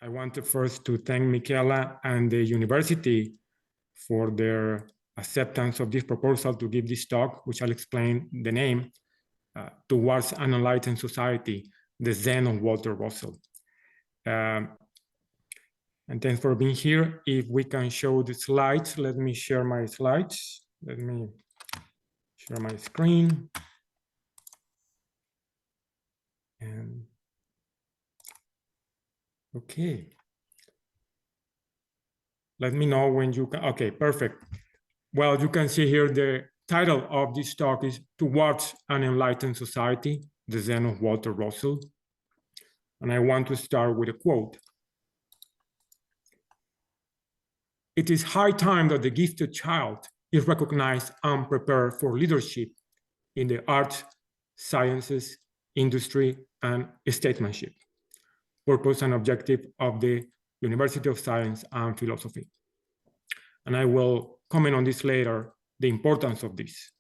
I wanted first to thank Michaela and the university for their acceptance of this proposal to give this talk, which I'll explain the name, Towards an Enlightened Society, the Zen of Walter Russell. And thanks for being here. If we can show the slides, let me share my slides. Let me share my screen. And okay. Let me know when you can. Okay, perfect. Well, you can see here the title of this talk is Towards an Enlightened Society, the Zen of Walter Russell. And I want to start with a quote. It is high time that the gifted child is recognized and prepared for leadership in the arts, sciences, industry, and statesmanship, purpose and objective of the University of Science and Philosophy. And I will comment on this later, the importance of this.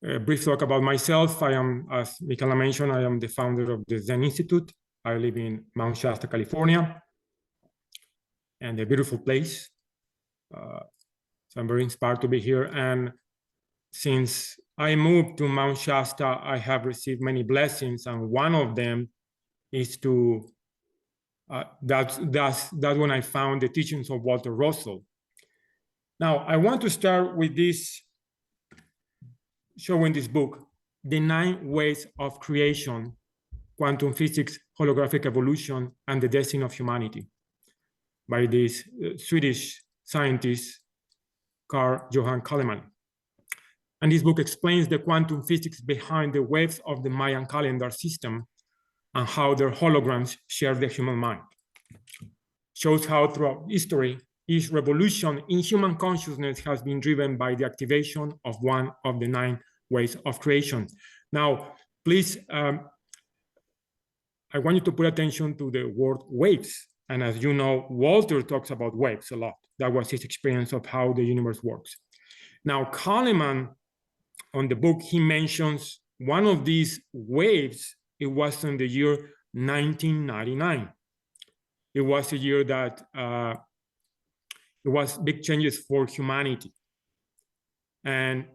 A brief talk about myself. I am, as Michaela mentioned, I am the founder of the Zen Institute. I live in Mount Shasta, California, and a beautiful place. So I'm very inspired to be here. And since I moved to Mount Shasta, I have received many blessings, and one of them is to that's when I found the teachings of Walter Russell. Now, I want to start with this, showing this book, The 9 Ways of Creation, Quantum Physics, Holographic Evolution, and the Destiny of Humanity, by this Swedish scientist, Carl Johan Kalemann. And this book explains the quantum physics behind the waves of the Mayan calendar system and how their holograms share the human mind. Shows how throughout history, each revolution in human consciousness has been driven by the activation of one of the 9 ways of creation. Now, please, I want you to pay attention to the word waves. And as you know, Walter talks about waves a lot. That was his experience of how the universe works. Now, Kalemann, on the book, he mentions one of these waves. It was in the year 1999. It was a year that it was big changes for humanity. And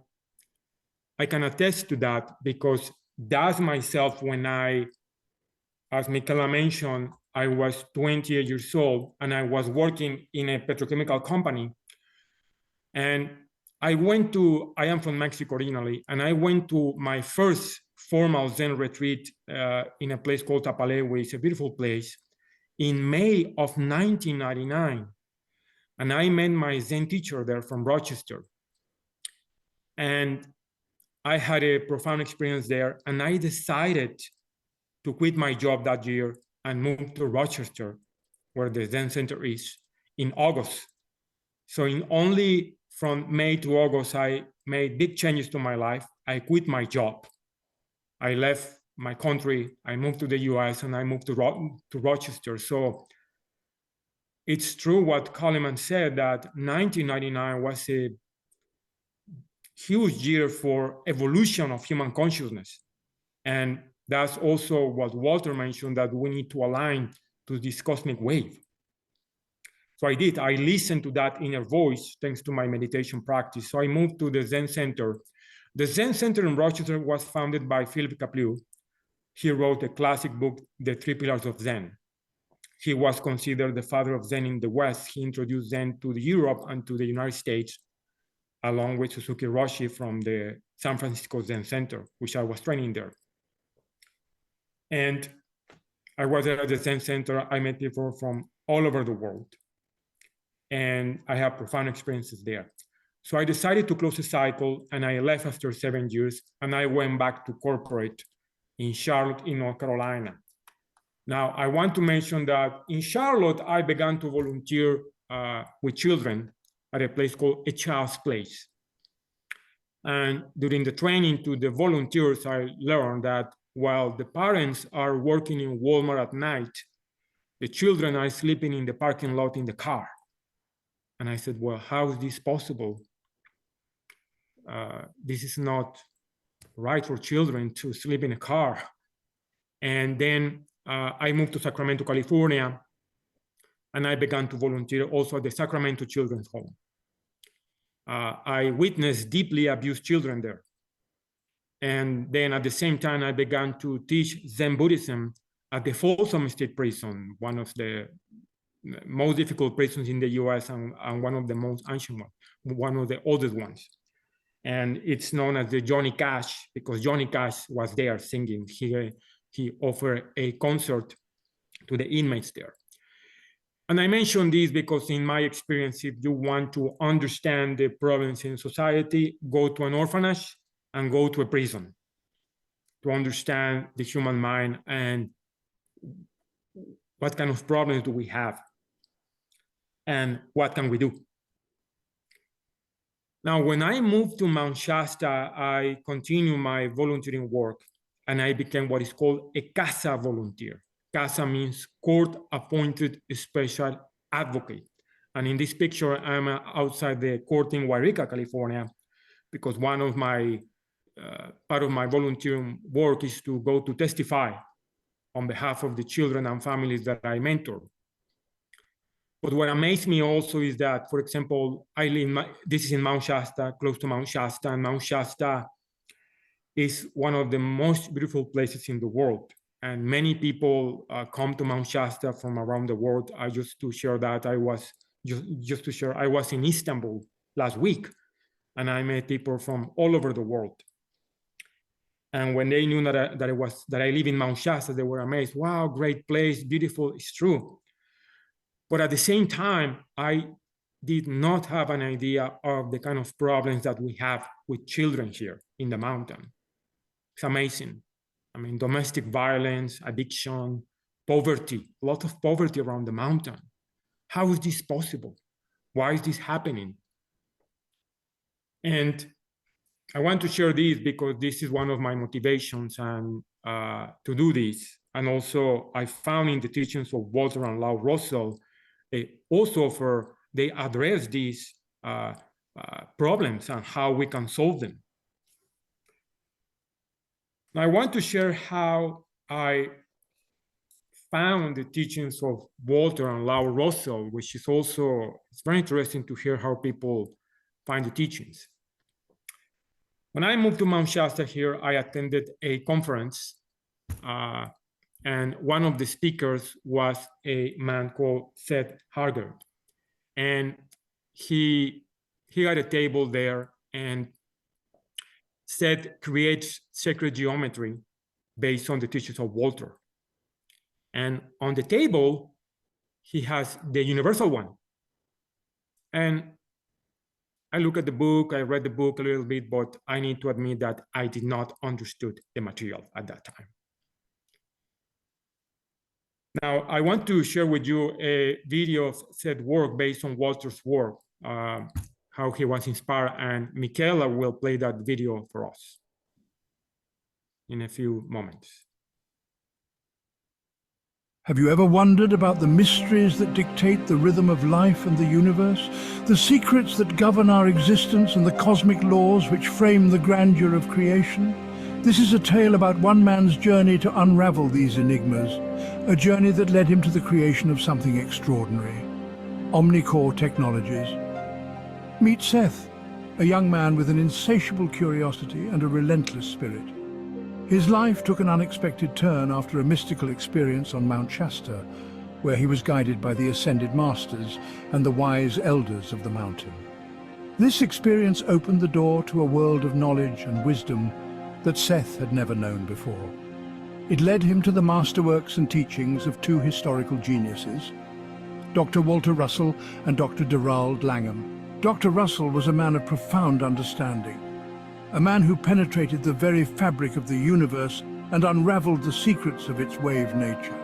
I can attest to that because that's myself when as Michaela mentioned, I was 28 years old and I was working in a petrochemical company. And I am from Mexico originally, and I went to my first formal Zen retreat in a place called Tapalehue, which is a beautiful place, in May of 1999. And I met my Zen teacher there from Rochester. And I had a profound experience there, and I decided to quit my job that year and move to Rochester, where the Zen Center is, in August. So in only from May to August, I made big changes to my life. I quit my job. I left my country. I moved to the US and I moved to Rochester. So it's true what Kalemann said, that 1999 was a huge year for evolution of human consciousness. And that's also what Walter mentioned, that we need to align to this cosmic wave. So I did. I listened to that inner voice thanks to my meditation practice. So I moved to the Zen Center. The Zen Center in Rochester was founded by Philip Kapleau. He wrote a classic book, The 3 Pillars of Zen. He was considered the father of Zen in the West. He introduced Zen to Europe and to the United States, along with Suzuki Roshi from the San Francisco Zen Center, which I was training there. And I was there at the Zen Center. I met people from all over the world. And I have profound experiences there. So I decided to close the cycle, and I left after 7 years, and I went back to corporate in Charlotte, in North Carolina. Now, I want to mention that in Charlotte, I began to volunteer with children at a place called A Child's Place. And during the training to the volunteers, I learned that while the parents are working in Walmart at night, the children are sleeping in the parking lot in the car. And I said, well, how is this possible? This is not right for children to sleep in a car. And then I moved to Sacramento, California, and I began to volunteer also at the Sacramento Children's Home. I witnessed deeply abused children there. And then at the same time, I began to teach Zen Buddhism at the Folsom State Prison, one of the most difficult prisons in the US and one of the most ancient ones, one of the oldest ones. And it's known as the Johnny Cash because Johnny Cash was there singing. He offered a concert to the inmates there. And I mention this because in my experience, if you want to understand the problems in society, go to an orphanage and go to a prison to understand the human mind and what kind of problems do we have and what can we do. Now, when I moved to Mount Shasta, I continued my volunteering work and I became what is called a CASA volunteer. CASA means court-appointed special advocate. And in this picture, I'm outside the court in Wairika, California, because one of my part of my volunteering work is to go to testify on behalf of the children and families that I mentor. But what amazed me also is that, for example, this is in Mount Shasta, close to Mount Shasta, and Mount Shasta is one of the most beautiful places in the world. And many people come to Mount Shasta from around the world. I just to share that I was in Istanbul last week, and I met people from all over the world. And when they knew that I live in Mount Shasta, they were amazed. Wow, great place, beautiful. It's true. But at the same time, I did not have an idea of the kind of problems that we have with children here in the mountain. It's amazing. I mean, domestic violence, addiction, poverty, a lot of poverty around the mountain. How is this possible? Why is this happening? And I want to share this because this is one of my motivations and to do this. And also I found in the teachings of Walter and Lau Russell, they address these problems and how we can solve them. Now, I want to share how I found the teachings of Walter and Lau Russell, which is also, it's very interesting to hear how people find the teachings. When I moved to Mount Shasta here, I attended a conference, and one of the speakers was a man called Seth Harger. And he had a table there, and Seth creates sacred geometry based on the teachings of Walter. And on the table, he has the universal one. And I look at the book, I read the book a little bit, but I need to admit that I did not understood the material at that time. Now, I want to share with you a video of Seth's work based on Walter's work, how he was inspired, and Michaela will play that video for us in a few moments. Have you ever wondered about the mysteries that dictate the rhythm of life and the universe? The secrets that govern our existence and the cosmic laws which frame the grandeur of creation? This is a tale about one man's journey to unravel these enigmas, a journey that led him to the creation of something extraordinary. Omnicore Technologies. Meet Seth, a young man with an insatiable curiosity and a relentless spirit. His life took an unexpected turn after a mystical experience on Mount Shasta, where he was guided by the Ascended Masters and the wise elders of the mountain. This experience opened the door to a world of knowledge and wisdom that Seth had never known before. It led him to the masterworks and teachings of two historical geniuses, Dr. Walter Russell and Dr. Derald Langham. Dr. Russell was a man of profound understanding, a man who penetrated the very fabric of the universe and unraveled the secrets of its wave nature.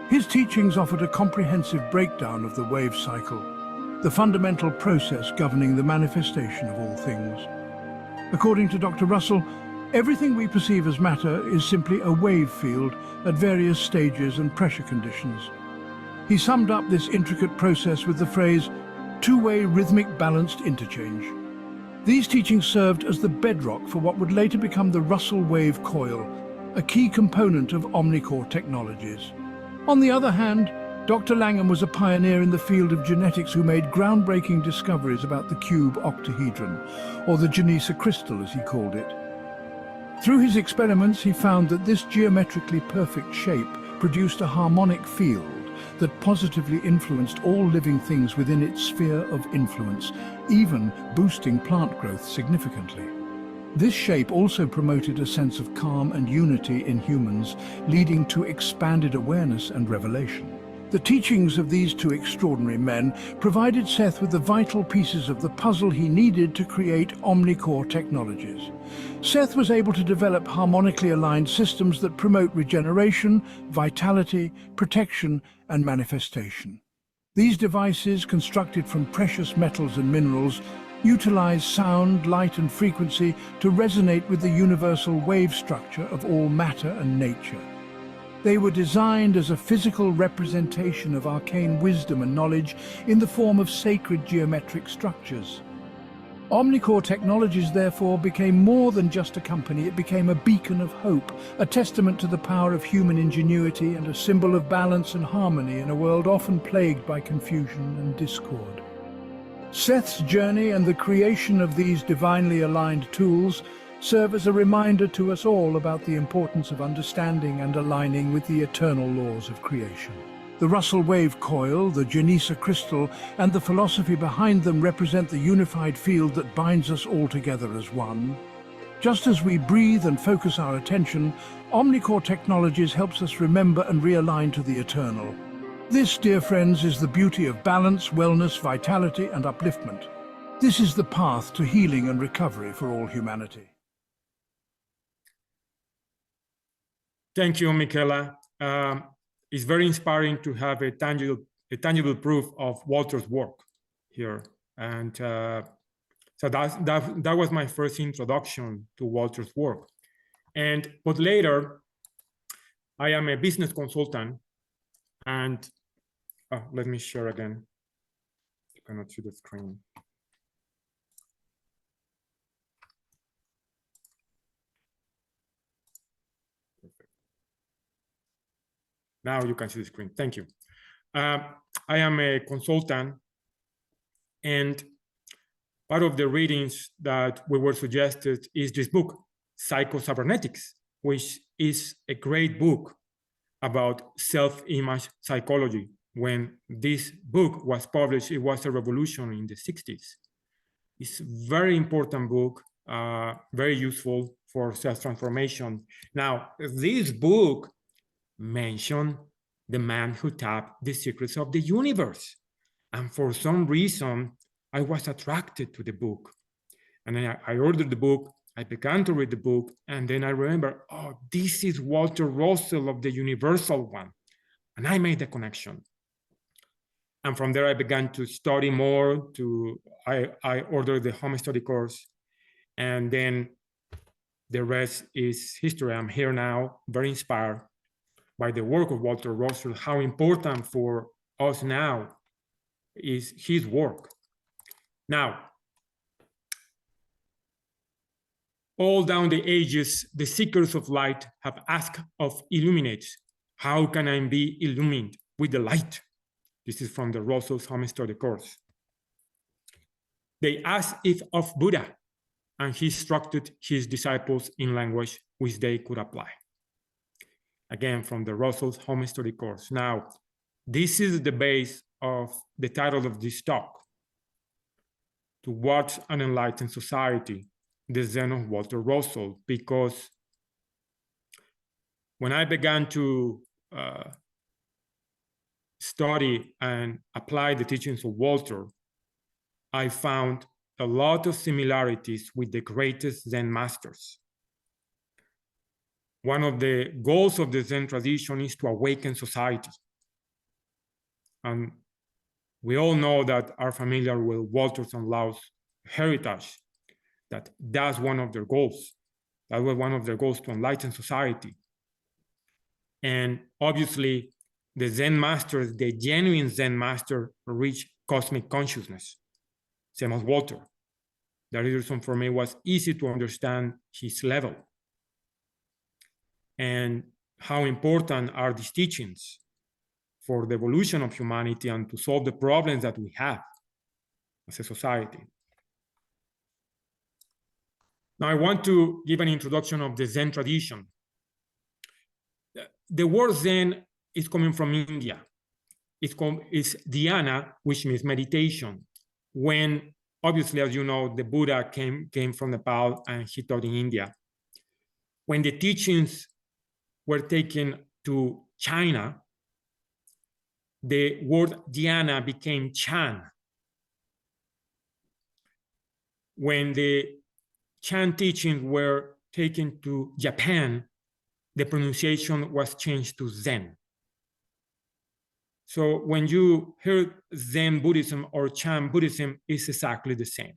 His teachings offered a comprehensive breakdown of the wave cycle, the fundamental process governing the manifestation of all things. According to Dr. Russell, everything we perceive as matter is simply a wave field at various stages and pressure conditions. He summed up this intricate process with the phrase, two-way rhythmic balanced interchange. These teachings served as the bedrock for what would later become the Russell wave coil, a key component of Omnicore technologies. On the other hand, Dr. Langham was a pioneer in the field of genetics who made groundbreaking discoveries about the cube octahedron, or the Genesis crystal as he called it. Through his experiments, he found that this geometrically perfect shape produced a harmonic field that positively influenced all living things within its sphere of influence, even boosting plant growth significantly. This shape also promoted a sense of calm and unity in humans, leading to expanded awareness and revelation. The teachings of these two extraordinary men provided Seth with the vital pieces of the puzzle he needed to create Omnicore technologies. Seth was able to develop harmonically aligned systems that promote regeneration, vitality, protection, and manifestation. These devices, constructed from precious metals and minerals, utilize sound, light, and frequency to resonate with the universal wave structure of all matter and nature. They were designed as a physical representation of arcane wisdom and knowledge in the form of sacred geometric structures. Omnicore Technologies, therefore, became more than just a company. It became a beacon of hope, a testament to the power of human ingenuity and a symbol of balance and harmony in a world often plagued by confusion and discord. Seth's journey and the creation of these divinely aligned tools serve as a reminder to us all about the importance of understanding and aligning with the eternal laws of creation. The Russell wave coil, the Genesis crystal, and the philosophy behind them represent the unified field that binds us all together as one. Just as we breathe and focus our attention, Omnicore Technologies helps us remember and realign to the eternal. This, dear friends, is the beauty of balance, wellness, vitality, and upliftment. This is the path to healing and recovery for all humanity. Thank you, Michaela. It's very inspiring to have a tangible proof of Walter's work here. And so that was my first introduction to Walter's work. But later, I am a business consultant. And let me share again. You cannot see the screen. Now you can see the screen. Thank you. I am a consultant, and part of the readings that we were suggested is this book, Psycho-Cybernetics, which is a great book about self-image psychology. When this book was published, it was a revolution in the 60s. It's a very important book, very useful for self-transformation. Now, this book mention the man who tapped the secrets of the universe. And for some reason, I was attracted to the book. And I ordered the book, I began to read the book, and then I remember, oh, this is Walter Russell of the Universal One. And I made the connection. And from there, I began to study more. I ordered the home study course. And then the rest is history. I'm here now, very inspired by the work of Walter Russell. How important for us now is his work. Now, all down the ages, the seekers of light have asked of illuminates, how can I be illumined with the light? This is from the Russell's Home Study course. They asked if of Buddha, and he instructed his disciples in language which they could apply. Again, from the Russell's Home Study course. Now, this is the base of the title of this talk, Towards an Enlightened Society, the Zen of Walter Russell, because when I began to study and apply the teachings of Walter, I found a lot of similarities with the greatest Zen masters. One of the goals of the Zen tradition is to awaken society. And we all know that are familiar with Walter's and Lao's heritage, that's one of their goals. That was one of their goals, to enlighten society. And obviously, the Zen masters, the genuine Zen master, reach cosmic consciousness, same as Walter. The reason for me was easy to understand his level. and how important are these teachings for the evolution of humanity and to solve the problems that we have as a society. Now, I want to give an introduction of the Zen tradition. The word Zen is coming from India. It's dhyana, which means meditation. When, obviously, as you know, the Buddha came from Nepal and he taught in India. When the teachings were taken to China, the word dhyana became Chan. When the Chan teachings were taken to Japan, the pronunciation was changed to Zen. So when you hear Zen Buddhism or Chan Buddhism, it's exactly the same.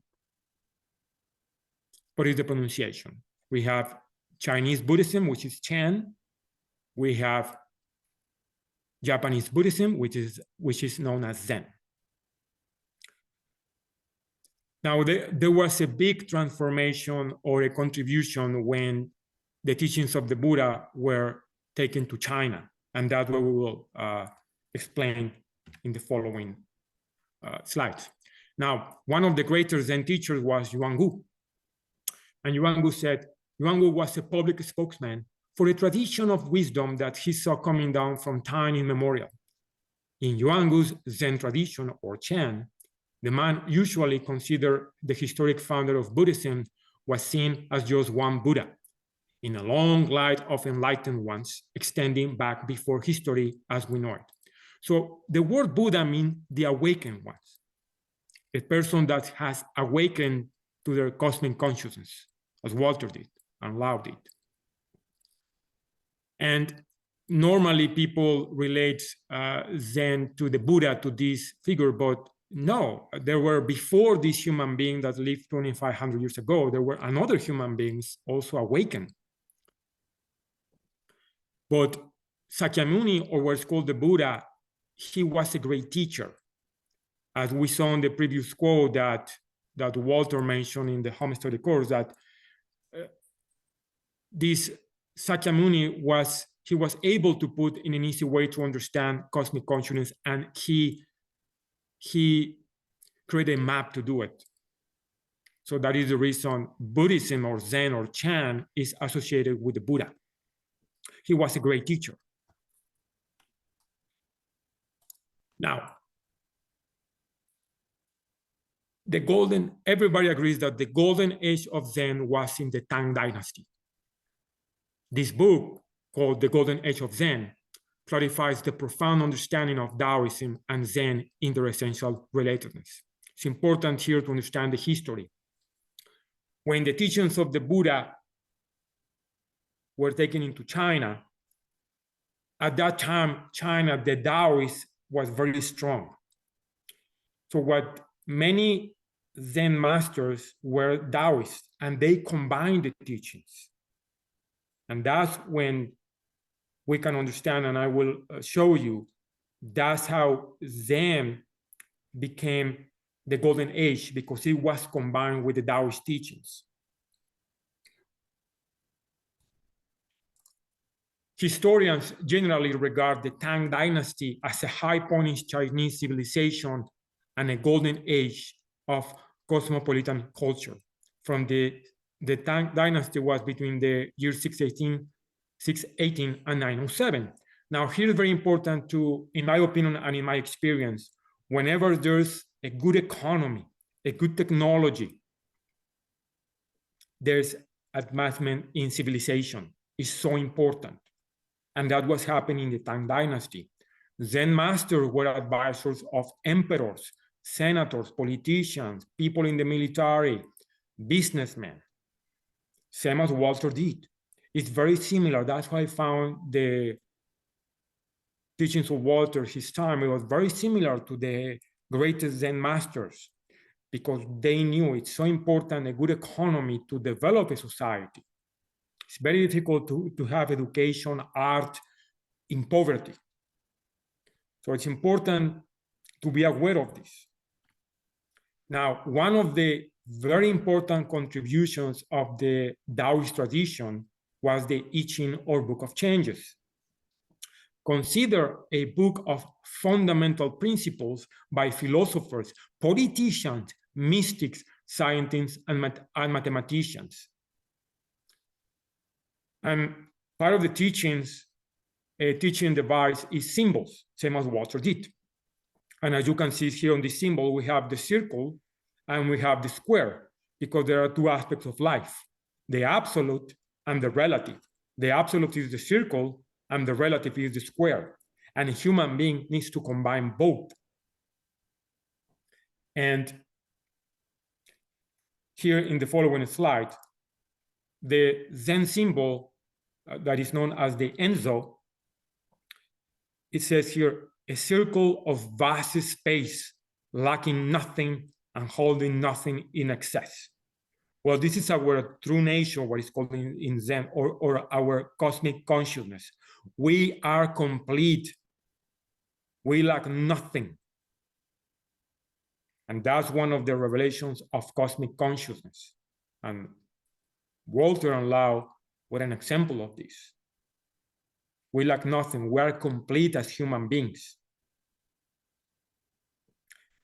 But it's the pronunciation. We have Chinese Buddhism, which is Chan. We have Japanese Buddhism, which is known as Zen. Now, there was a big transformation or a contribution when the teachings of the Buddha were taken to China, and that's what we will explain in the following slides. Now, one of the greatest Zen teachers was Yuangu. And Yuangu said, Yuangu was a public spokesman for a tradition of wisdom that he saw coming down from time immemorial. In Yuangu's Zen tradition, or Chan, the man usually considered the historic founder of Buddhism was seen as just one Buddha, in a long line of enlightened ones, extending back before history as we know it. So the word Buddha means the awakened ones, a person that has awakened to their cosmic consciousness, as Walter did and Lao did. And normally people relate Zen to the Buddha, to this figure, but no, there were, before this human being that lived 2,500 years ago, there were another human beings also awakened. But Sakyamuni, or what's called the Buddha, he was a great teacher. As we saw in the previous quote that Walter mentioned in the Home Study course, that this Sakyamuni was able to put in an easy way to understand cosmic consciousness, and he created a map to do it. So that is the reason Buddhism or Zen or Chan is associated with the Buddha. He was a great teacher. Now, everybody agrees that the golden age of Zen was in the Tang dynasty. This book, called The Golden Age of Zen, clarifies the profound understanding of Taoism and Zen in their essential relatedness. It's important here to understand the history. When the teachings of the Buddha were taken into China, at that time, China, the Taoist was very strong. So what many Zen masters were Taoists, and they combined the teachings. And that's when we can understand, and I will show you, that's how Zen became the golden age, because it was combined with the Taoist teachings. Historians generally regard the Tang dynasty as a high point in Chinese civilization and a golden age of cosmopolitan culture. From the Tang dynasty was between the years 618 and 907. Now, here is very important to, in my opinion and in my experience, whenever there's a good economy, a good technology, there's advancement in civilization. It's so important. And that was happening in the Tang dynasty. Zen masters were advisors of emperors, senators, politicians, people in the military, businessmen, same as Walter did. It's very similar. That's why I found the teachings of Walter, his time, it was very similar to the greatest Zen masters, because they knew it's so important, a good economy, to develop a society. It's very difficult to have education, art in poverty. So it's important to be aware of this. Now, one of the very important contributions of the Taoist tradition was the I Ching, or Book of Changes. Consider a book of fundamental principles by philosophers, politicians, mystics, scientists, and mathematicians. And part of the teachings, a teaching device is symbols, same as Walter did. And as you can see here on the symbol, we have the circle and we have the square, because there are two aspects of life, the absolute and the relative. The absolute is the circle and the relative is the square. And a human being needs to combine both. And here in the following slide, the Zen symbol that is known as the Enzo, it says here, a circle of vast space, lacking nothing and holding nothing in excess. Well, this is our true nature, what is called in Zen, or our cosmic consciousness. We are complete. We lack nothing. And that's one of the revelations of cosmic consciousness. And Walter and Lau were an example of this. We lack nothing. We are complete as human beings.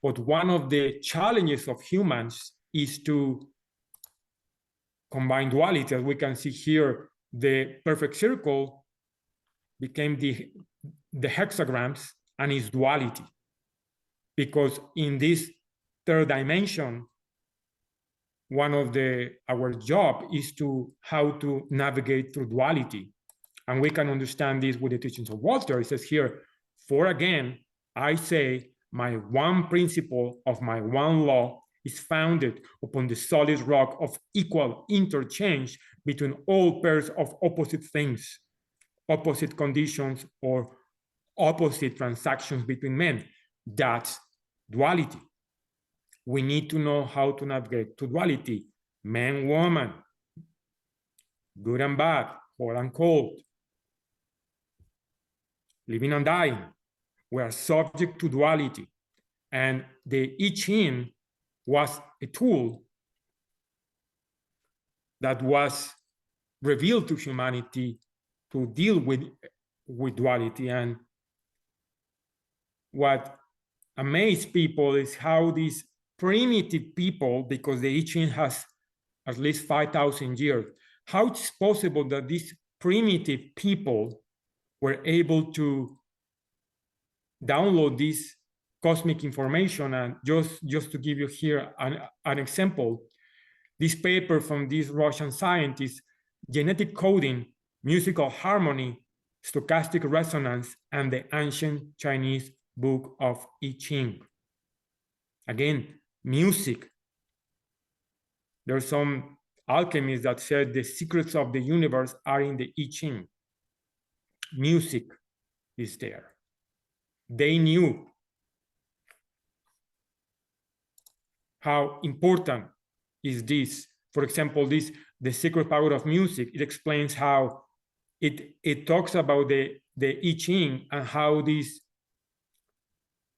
But one of the challenges of humans is to combine duality. As we can see here, the perfect circle became the hexagrams and is duality. Because in this third dimension, one of our job is to how to navigate through duality. And we can understand this with the teachings of Walter. It says here, for again, I say, my one principle of my one law is founded upon the solid rock of equal interchange between all pairs of opposite things, opposite conditions, or opposite transactions between men. That's duality. We need to know how to navigate to duality, man, woman, good and bad, hot and cold, living and dying. We are subject to duality. And the I Ching was a tool that was revealed to humanity to deal with duality. And what amazed people is how these primitive people, because the I Ching has at least 5,000 years, how it's possible that these primitive people were able to download this cosmic information. And just to give you here an example, this paper from these Russian scientists, genetic coding, musical harmony, stochastic resonance, and the ancient Chinese book of I Ching. Again, music. There's some alchemists that said the secrets of the universe are in the I Ching. Music is there. They knew how important is this. For example, the secret power of music. It explains how it talks about the I Ching and how these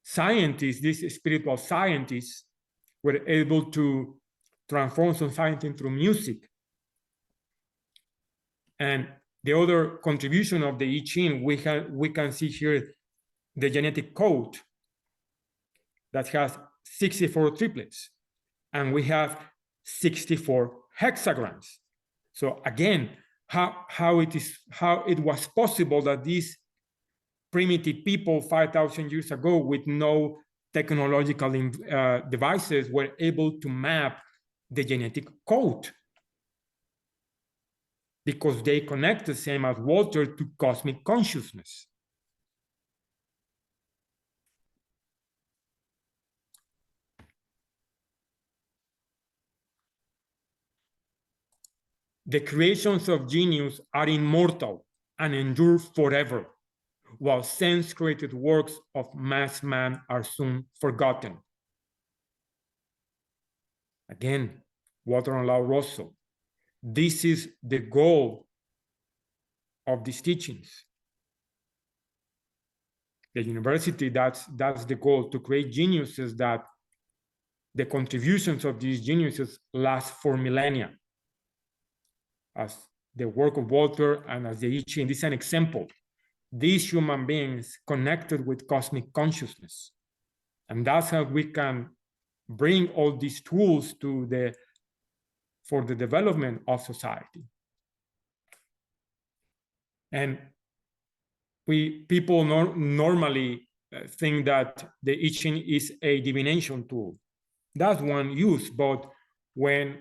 scientists, these spiritual scientists, were able to transform society through music. And the other contribution of the I Ching, we can see here the genetic code that has 64 triplets, and we have 64 hexagrams. So again, how it was possible that these primitive people 5,000 years ago, with no technological devices, were able to map the genetic code, because they connect the same as Walter to cosmic consciousness. The creations of genius are immortal and endure forever, while sense-created works of mass man are soon forgotten. Again, Walter and Lau Russell. This is the goal of these teachings. The university, that's the goal, to create geniuses that the contributions of these geniuses last for millennia. As the work of Walter and as the I Ching, this is an example. These human beings connected with cosmic consciousness. And that's how we can bring all these tools for the development of society. And people normally think that the I Ching is a divination tool. That's one use, but when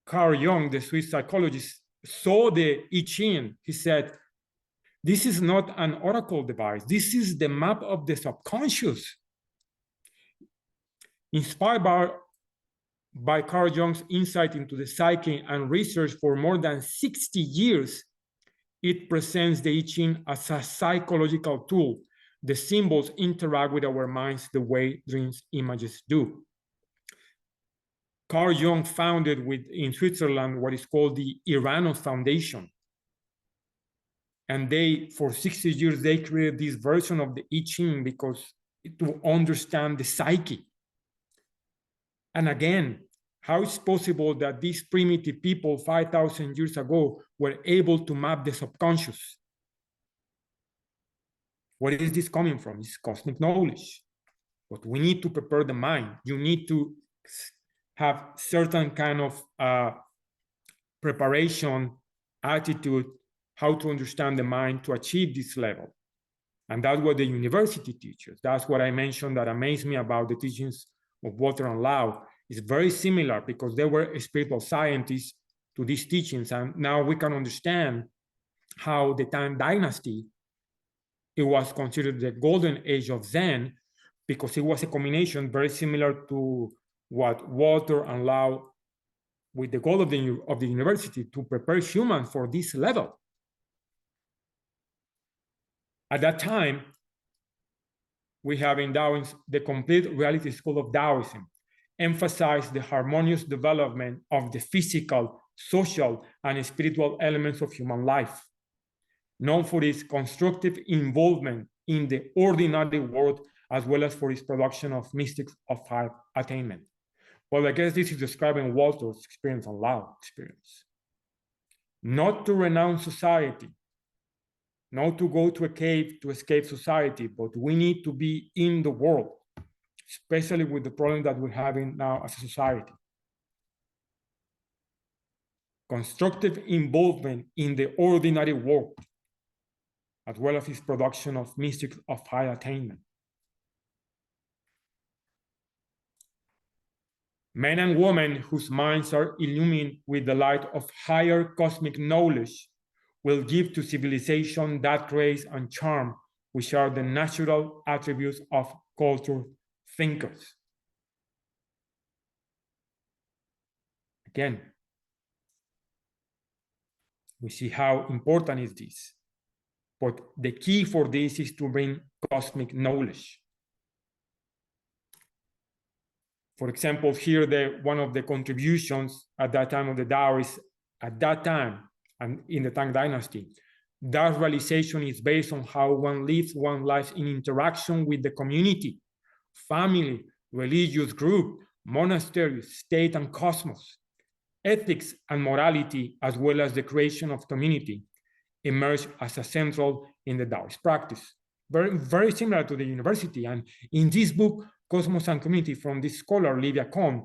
Carl Jung, the Swiss psychologist, saw the I Ching, he said, this is not an oracle device. This is the map of the subconscious. Inspired by Carl Jung's insight into the psyche and research for more than 60 years, it presents the I Ching as a psychological tool. The symbols interact with our minds the way dreams images do. Carl Jung founded in Switzerland what is called the Iranos Foundation. And for 60 years, they created this version of the I Ching because to understand the psyche. And again, how is it possible that these primitive people 5,000 years ago were able to map the subconscious? Where is this coming from? It's cosmic knowledge. But we need to prepare the mind. You need to have certain kind of preparation, attitude, how to understand the mind to achieve this level. And that's what the university teaches. That's what I mentioned that amazed me about the teachings of Walter and Lau. It's very similar because they were spiritual scientists to these teachings. And now we can understand how the Tang dynasty, it was considered the golden age of Zen because it was a combination very similar to what Walter and Lau, with the goal of the university to prepare humans for this level. At that time, we have in Taoism the complete reality school of Taoism, emphasized the harmonious development of the physical, social, and spiritual elements of human life, known for its constructive involvement in the ordinary world, as well as for its production of mystics of high attainment. Well, I guess this is describing Walter's experience and Lau's experience. Not to renounce society, not to go to a cave to escape society, but we need to be in the world, especially with the problem that we're having now as a society. Constructive involvement in the ordinary world, as well as its production of mystics of high attainment. Men and women whose minds are illumined with the light of higher cosmic knowledge will give to civilization that grace and charm which are the natural attributes of cultured thinkers. Again, we see how important is this. But the key for this is to bring cosmic knowledge. For example, here one of the contributions at that time of the Taoists, at that time and in the Tang dynasty, that realization is based on how one lives one's life in interaction with the community, family, religious group, monastery, state, and cosmos. Ethics and morality, as well as the creation of community, emerge as a central in the Taoist practice. Very, very similar to the university. And in this book, Cosmos and Community, from this scholar, Livia Kohn,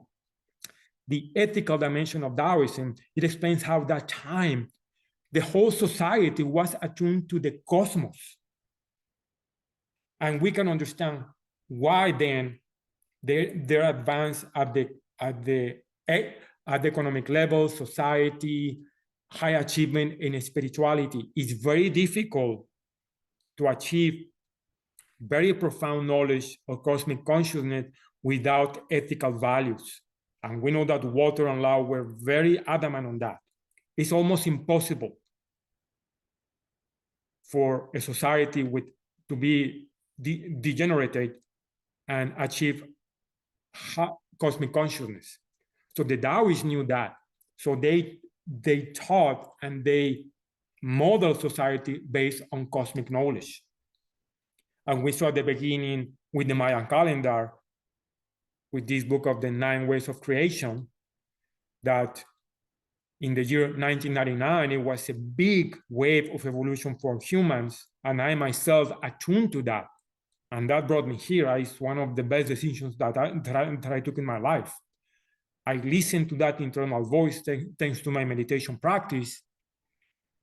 the ethical dimension of Taoism, it explains how that time, the whole society was attuned to the cosmos. And we can understand why then their advance at the economic level, society, high achievement in spirituality is very difficult to achieve very profound knowledge of cosmic consciousness without ethical values. And we know that Walter and Lau were very adamant on that. It's almost impossible for a society to be degenerated and achieve cosmic consciousness. So the Taoists knew that. So they taught and they modeled society based on cosmic knowledge. And we saw at the beginning with the Mayan calendar, with this book of the 9 ways of creation, that in the year 1999, it was a big wave of evolution for humans, and I myself attuned to that. And that brought me here. It's one of the best decisions that I took in my life. I listened to that internal voice thanks to my meditation practice,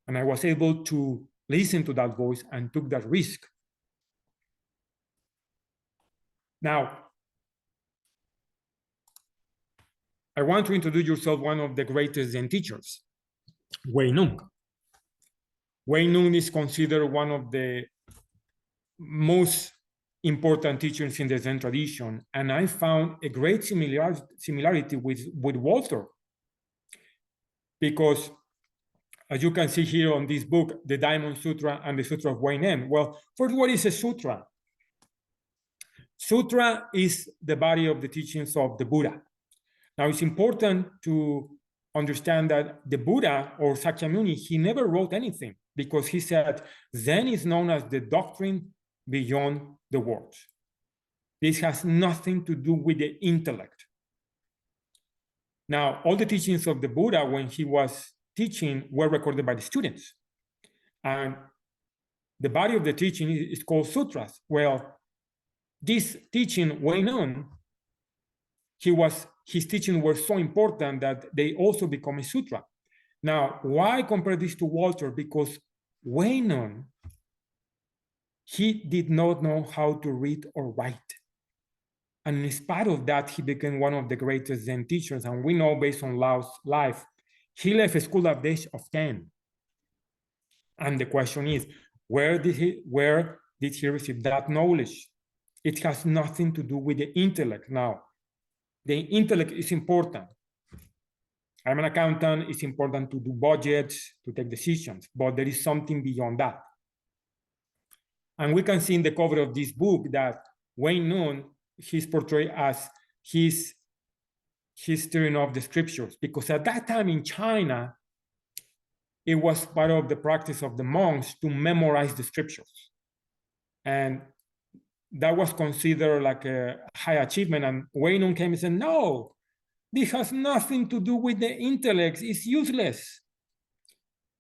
and I was able to listen to that voice and took that risk. Now, I want to introduce yourself one of the greatest Zen teachers, Wei Nung. Wei Nung is considered one of the most important teachers in the Zen tradition, and I found a great similarity with Walter, because as you can see here on this book, the Diamond Sutra and the Sutra of Wei Nen. Well, first, what is a sutra? Sutra is the body of the teachings of the Buddha. Now, it's important to understand that the Buddha, or Sakyamuni, he never wrote anything, because he said Zen is known as the doctrine beyond the words. This has nothing to do with the intellect. Now, all the teachings of the Buddha, when he was teaching, were recorded by the students. And the body of the teaching is called sutras. Well, this teaching went on. His teaching were so important that they also become a sutra. Now, why compare this to Walter? Because Wei Nung, he did not know how to read or write. And in spite of that, he became one of the greatest Zen teachers. And we know, based on Lao's life, he left school at the age of 10. And the question is, where did he receive that knowledge? It has nothing to do with the intellect. Now, the intellect is important. I'm an accountant. It's important to do budgets, to take decisions, but there is something beyond that. And we can see in the cover of this book that Wei Nung, he's portrayed as he's stirring up the scriptures, because at that time in China, it was part of the practice of the monks to memorize the scriptures. And that was considered like a high achievement. And Wei Nung came and said, no, this has nothing to do with the intellect. It's useless.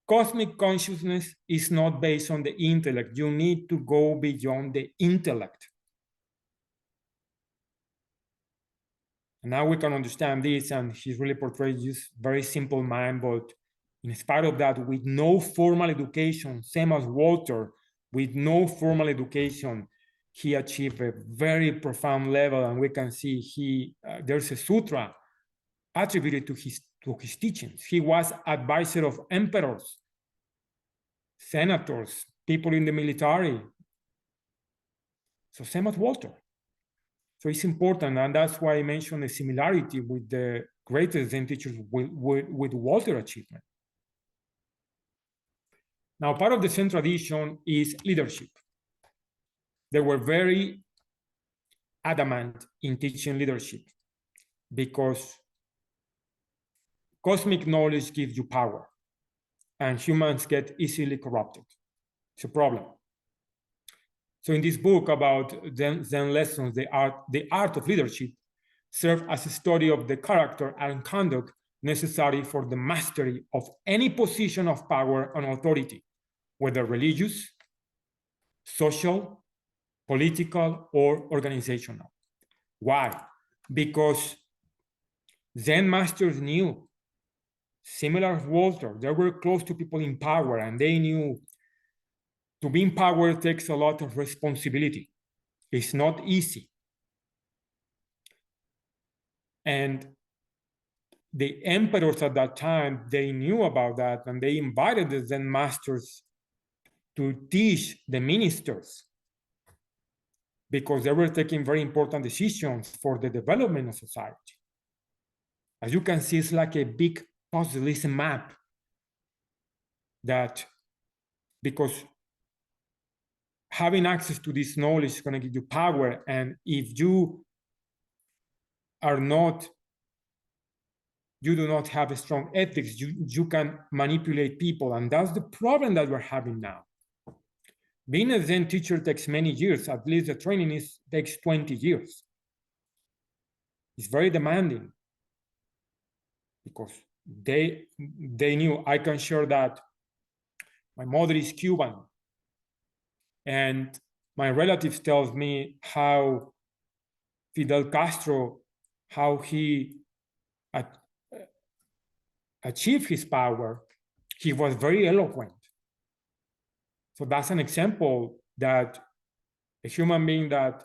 Cosmic consciousness is not based on the intellect. You need to go beyond the intellect. And now we can understand this, and he's really portrayed this very simple mind, but in spite of that, with no formal education, same as Walter, with no formal education, he achieved a very profound level. And we can see there's a sutra attributed to his teachings. He was advisor of emperors, senators, people in the military. So same as Walter. So it's important, and that's why I mentioned the similarity with the greatest Zen teachers with Walter achievement. Now, part of the Zen tradition is leadership. They were very adamant in teaching leadership, because cosmic knowledge gives you power, and humans get easily corrupted. It's a problem. So in this book about Zen lessons, the art of leadership serves as a study of the character and conduct necessary for the mastery of any position of power and authority, whether religious, social, political, or organizational. Why? Because Zen masters knew, similar to Walter, they were close to people in power, and they knew to be in power takes a lot of responsibility. It's not easy. And the emperors at that time, they knew about that, and they invited the Zen masters to teach the ministers, because they were taking very important decisions for the development of society. As you can see, it's like a big puzzle, it's a map that, because having access to this knowledge is going to give you power. And if you do not have a strong ethics, you can manipulate people. And that's the problem that we're having now. Being a Zen teacher takes many years. At least the training takes 20 years. It's very demanding, because they knew. I can share that my mother is Cuban, and my relatives tells me how Fidel Castro, how he achieved his power. He was very eloquent. So that's an example that a human being that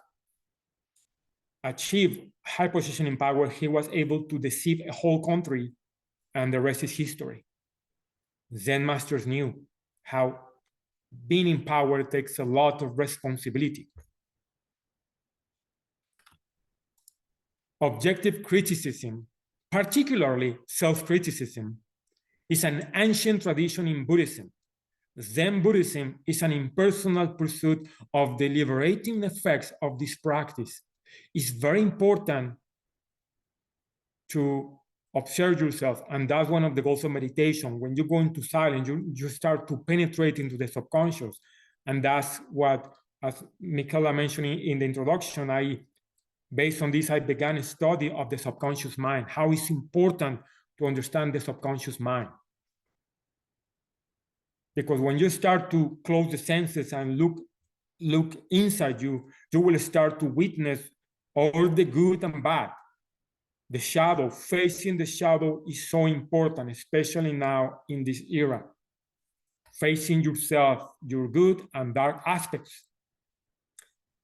achieved high position in power, he was able to deceive a whole country, and the rest is history. Zen masters knew how being in power takes a lot of responsibility. Objective criticism, particularly self-criticism, is an ancient tradition in Buddhism. Zen Buddhism is an impersonal pursuit of the liberating effects of this practice. It's very important to observe yourself, and that's one of the goals of meditation. When you go into silence, you start to penetrate into the subconscious, and that's what, as Michaela mentioned in the introduction, based on this, I began a study of the subconscious mind, how it's important to understand the subconscious mind. Because when you start to close the senses and look inside you, you will start to witness all the good and bad. The shadow, facing the shadow is so important, especially now in this era. Facing yourself, your good and dark aspects.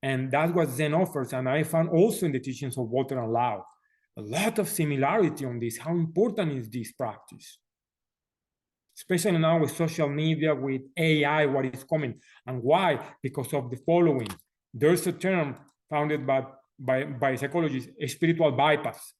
And that's what Zen offers. And I found also in the teachings of Walter and Lau a lot of similarity on this. How important is this practice? Especially now with social media, with AI, what is coming. And why? Because of the following. There's a term founded by psychologists, a spiritual bypass.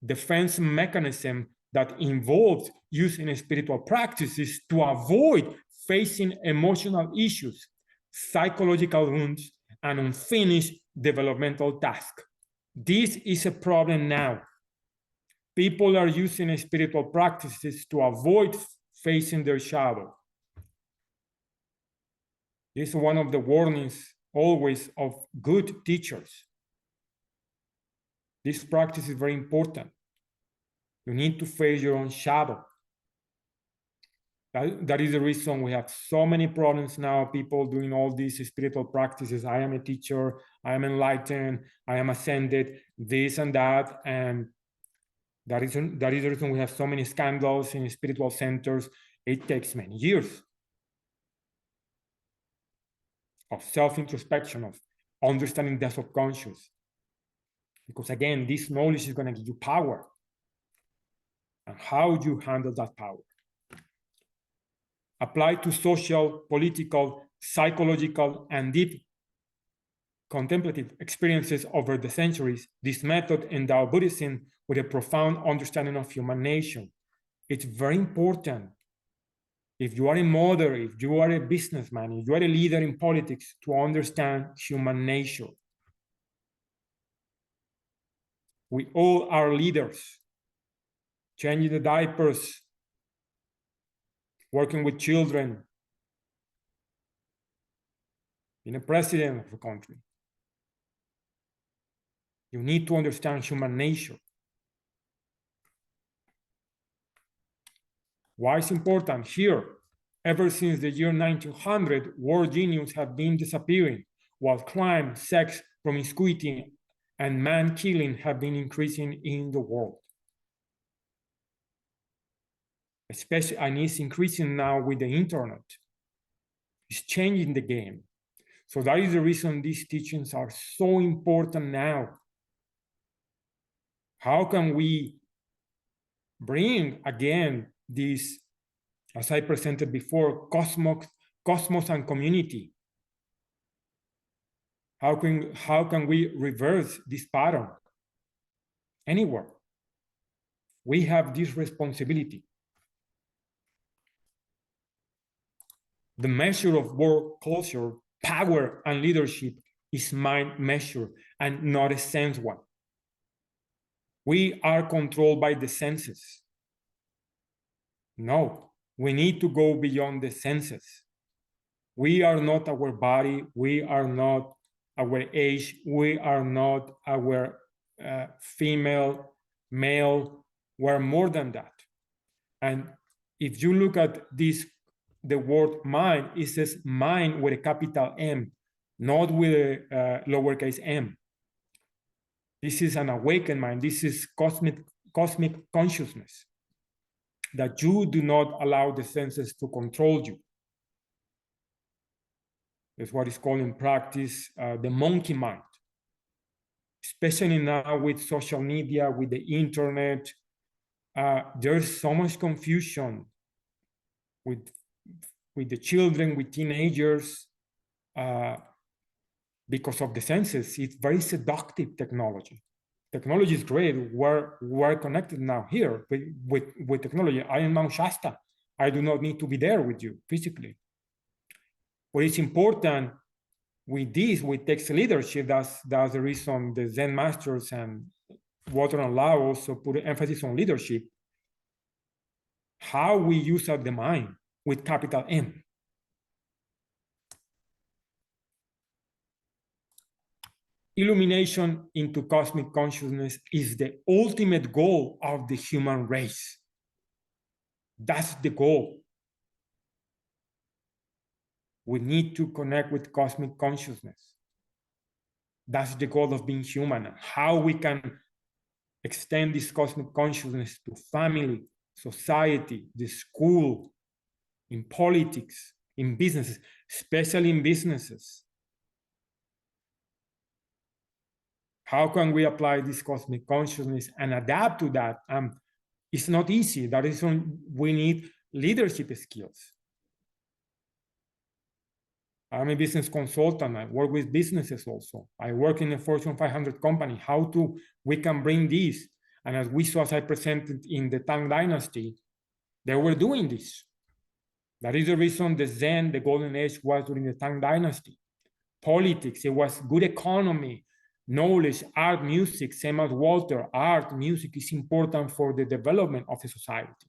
Defense mechanism that involves using spiritual practices to avoid facing emotional issues, psychological wounds, and unfinished developmental tasks. This is a problem now. People are using spiritual practices to avoid facing their shadow. This is one of the warnings always of good teachers. This practice is very important. You need to face your own shadow. That is the reason we have so many problems now, people doing all these spiritual practices. I am a teacher, I am enlightened, I am ascended, this and that. And that is the reason we have so many scandals in spiritual centers. It takes many years of self-introspection, of understanding the subconscious. Because again, this knowledge is going to give you power. And how you handle that power. Applied to social, political, psychological, and deep contemplative experiences over the centuries, this method endowed Buddhism with a profound understanding of human nature. It's very important, if you are a mother, if you are a businessman, if you are a leader in politics, to understand human nature. We all are leaders, changing the diapers, working with children, being a president of a country. You need to understand human nature. Why is important? Here, ever since the year 1900, world geniuses have been disappearing, while crime, sex, promiscuity, and man-killing have been increasing in the world. Especially, and it's increasing now with the internet. It's changing the game. So that is the reason these teachings are so important now. How can we bring again this, as I presented before, cosmos and community? How can we reverse this pattern? Anywhere. We have this responsibility. The measure of world culture, power, and leadership is mind measure and not a sense one. We are controlled by the senses. No, we need to go beyond the senses. We are not our body. We are not our age. We are not our female, male. We're more than that. And if you look at this, the word mind, it says mind with a capital M, not with a lowercase m. This is an awakened mind. This is cosmic consciousness, that you do not allow the senses to control you. That's what is called in practice the monkey mind. Especially now with social media, with the internet, there's so much confusion with the children, with teenagers, because of the senses. It's very seductive technology. Technology is great. We're connected now here with technology. I am Mount Shasta. I do not need to be there with you physically. But it's important with this, with text leadership. That's the reason the Zen Masters and Water and Lao also put emphasis on leadership. How we use up the mind with capital M. Illumination into cosmic consciousness is the ultimate goal of the human race. That's the goal. We need to connect with cosmic consciousness. That's the goal of being human. How we can extend this cosmic consciousness to family, society, the school, in politics, in businesses, especially in businesses. How can we apply this cosmic consciousness and adapt to that? It's not easy. That is when we need leadership skills. I'm a business consultant. I work with businesses also. I work in a Fortune 500 company. We can bring this. And as we saw, as I presented in the Tang dynasty, they were doing this. That is the reason the Zen, the golden age, was during the Tang dynasty. Politics, it was good economy, knowledge, art, music, same as Walter. Art, music is important for the development of a society.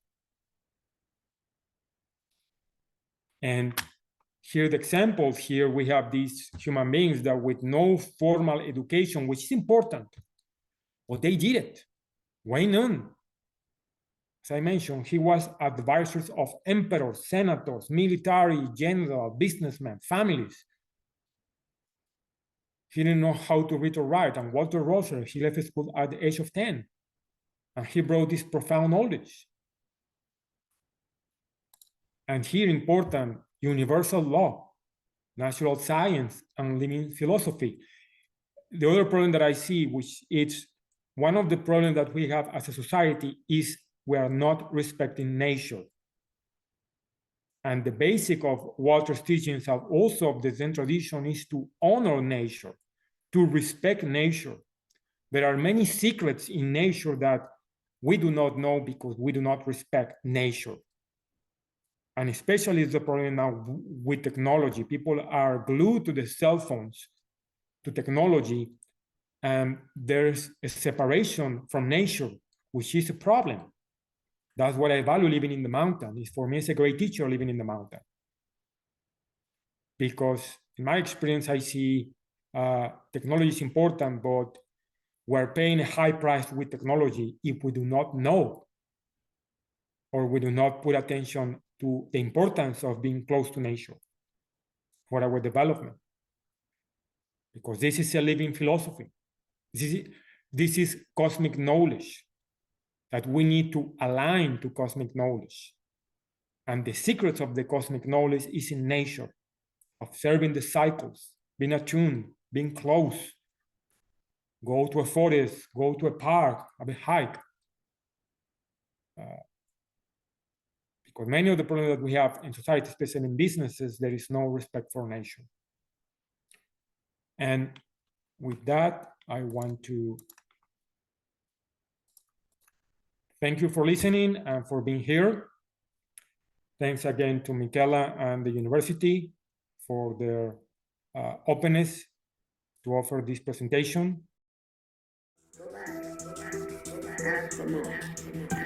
And here, the examples here, we have these human beings that with no formal education, which is important, but they did it. Why none? As I mentioned, he was advisors of emperors, senators, military, general, businessmen, families. He didn't know how to read or write. And Walter Rosser, he left school at the age of 10. And he brought this profound knowledge. And here, important, universal law, natural science, and living philosophy. The other problem that I see, which is one of the problems that we have as a society, is we are not respecting nature. And the basic of Walter's teachings and also of the Zen tradition is to honor nature, to respect nature. There are many secrets in nature that we do not know because we do not respect nature. And especially the problem now with technology. People are glued to the cell phones, to technology, and there's a separation from nature, which is a problem. That's what I value living in the mountain. For me, it's a great teacher living in the mountain. Because in my experience, I see technology is important, but we're paying a high price with technology if we do not know or we do not put attention to the importance of being close to nature for our development. Because this is a living philosophy. This is cosmic knowledge that we need to align to cosmic knowledge. And the secrets of the cosmic knowledge is in nature, observing the cycles, being attuned, being close. Go to a forest, go to a park, have a hike. Because many of the problems that we have in society, especially in businesses, there is no respect for nature. And with that, I want to thank you for listening and for being here. Thanks again to Michela and the university for their openness to offer this presentation. Relax, relax, relax. Ask for more.